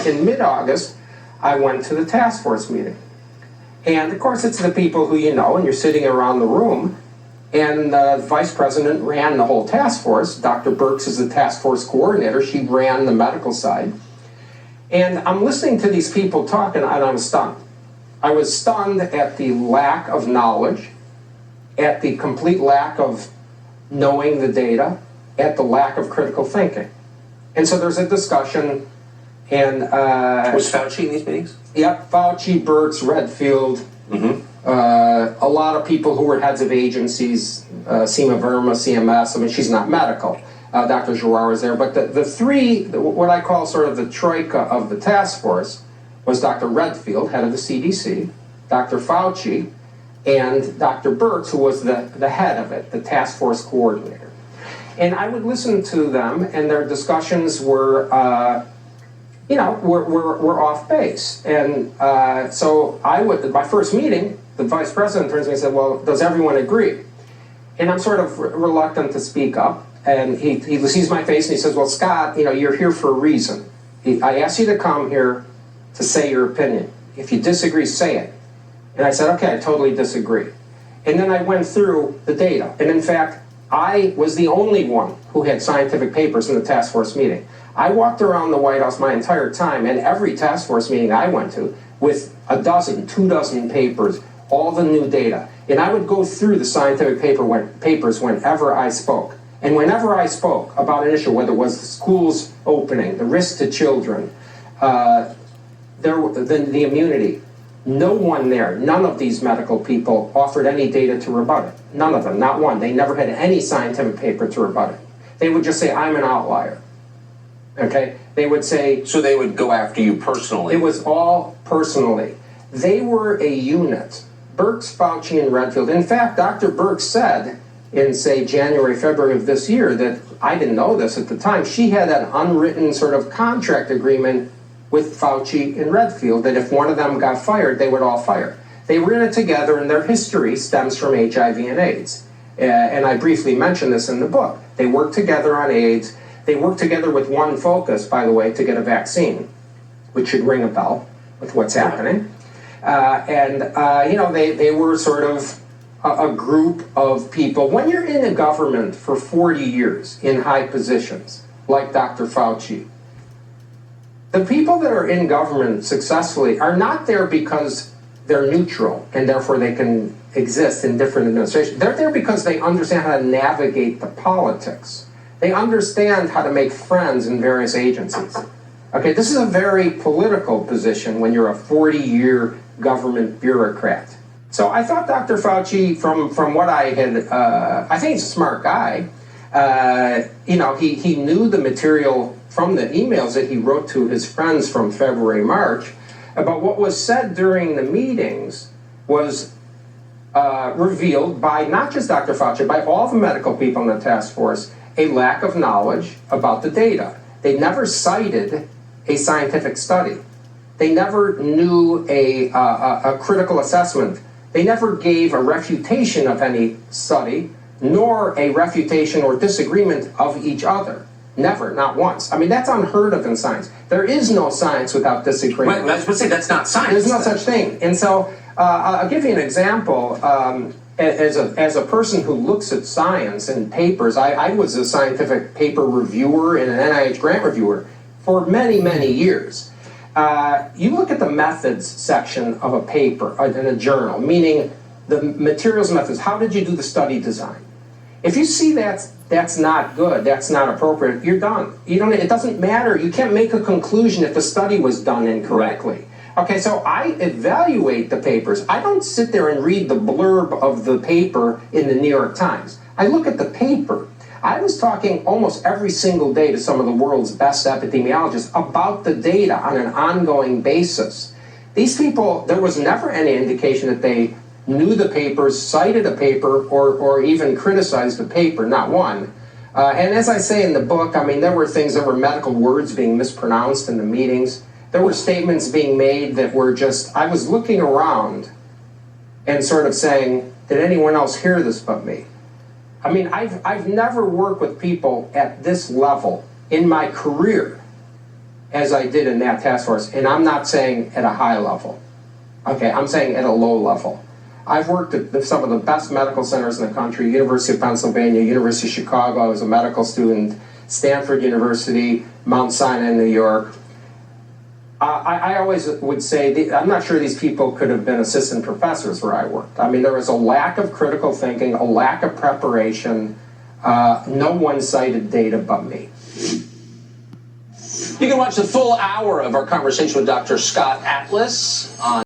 in mid-August, I went to the task force meeting. And of course, it's the people who you know, and you're sitting around the room. And the vice president ran the whole task force. Dr. Birx is the task force coordinator. She ran the medical side. And I'm listening to these people talking, and I'm stunned. I was stunned at the lack of knowledge, at the complete lack of knowing the data, at the lack of critical thinking. And so there's a discussion, and was Fauci in these meetings? Yep, Fauci, Birx, Redfield, a lot of people who were heads of agencies, Seema Verma, CMS. I mean, she's not medical. Dr. Giroir was there, but the three, what I call sort of the troika of the task force, was Dr. Redfield, head of the CDC, Dr. Fauci, and Dr. Birx, who was the head of it, the task force coordinator. And I would listen to them, and their discussions were, were off base. And so at my first meeting, the vice president turns to me and said, well, does everyone agree? And I'm sort of reluctant to speak up. And he sees my face and he says, well, Scott, you're here for a reason. I asked you to come here to say your opinion. If you disagree, say it. And I said, okay, I totally disagree. And then I went through the data. And in fact, I was the only one who had scientific papers in the task force meeting. I walked around the White House my entire time, and every task force meeting I went to, with 2 dozen papers, all the new data. And I would go through the scientific papers whenever I spoke. And whenever I spoke about an issue, whether it was the schools opening, the risk to children, the immunity, no one there, none of these medical people offered any data to rebut it. None of them, not one. They never had any scientific paper to rebut it. They would just say, I'm an outlier. Okay? They would say... So they would go after you personally? It was all personally. They were a unit. Birx, Fauci, and Redfield. In fact, Dr. Birx said in, say, January, February of this year that, I didn't know this at the time, she had an unwritten sort of contract agreement with Fauci and Redfield that if one of them got fired, they would all fire. They were in it together, and their history stems from HIV and AIDS. And I briefly mentioned this in the book. They worked together on AIDS. They worked together with one focus, by the way, to get a vaccine, which should ring a bell with what's happening. They were sort of a group of people. When you're in the government for 40 years in high positions, like Dr. Fauci, the people that are in government successfully are not there because they're neutral and therefore they can exist in different administrations. They're there because they understand how to navigate the politics. They understand how to make friends in various agencies. Okay, this is a very political position when you're a 40-year government bureaucrat. So I thought Dr. Fauci, from what I had, I think he's a smart guy. He knew the material from the emails that he wrote to his friends from February, March. But what was said during the meetings was revealed by not just Dr. Fauci, by all the medical people in the task force, a lack of knowledge about the data. They never cited a scientific study. They never knew a critical assessment. They never gave a refutation of any study, nor a refutation or disagreement of each other. Never, not once. I mean, that's unheard of in science. There is no science without disagreement. Well, I was going to say, that's not science. There's no such thing. And so I'll give you an example. As a person who looks at science and papers, I was a scientific paper reviewer and an NIH grant reviewer for many, many years. You look at the methods section of a paper in a journal, meaning the materials and methods. How did you do the study design? If you see that's not good, that's not appropriate, you're done. It doesn't matter. You can't make a conclusion if the study was done incorrectly. Okay, so I evaluate the papers. I don't sit there and read the blurb of the paper in the New York Times. I look at the paper. I was talking almost every single day to some of the world's best epidemiologists about the data on an ongoing basis. These people, there was never any indication that they knew the papers, cited a paper, or even criticized the paper, not one. And as I say in the book, I mean, there were things, there were medical words being mispronounced in the meetings. There were statements being made that were just, I was looking around and sort of saying, did anyone else hear this but me? I mean, I've never worked with people at this level in my career. as I did in that task force. And I'm not saying at a high level. Okay, I'm saying at a low level. I've worked at some of the best medical centers in the country, University of Pennsylvania, University of Chicago. I was a medical student, Stanford University, Mount Sinai in New York. I always would say, I'm not sure these people could have been assistant professors where I worked. I mean, there was a lack of critical thinking, a lack of preparation, no one cited data but me. You can watch the full hour of our conversation with Dr. Scott Atlas on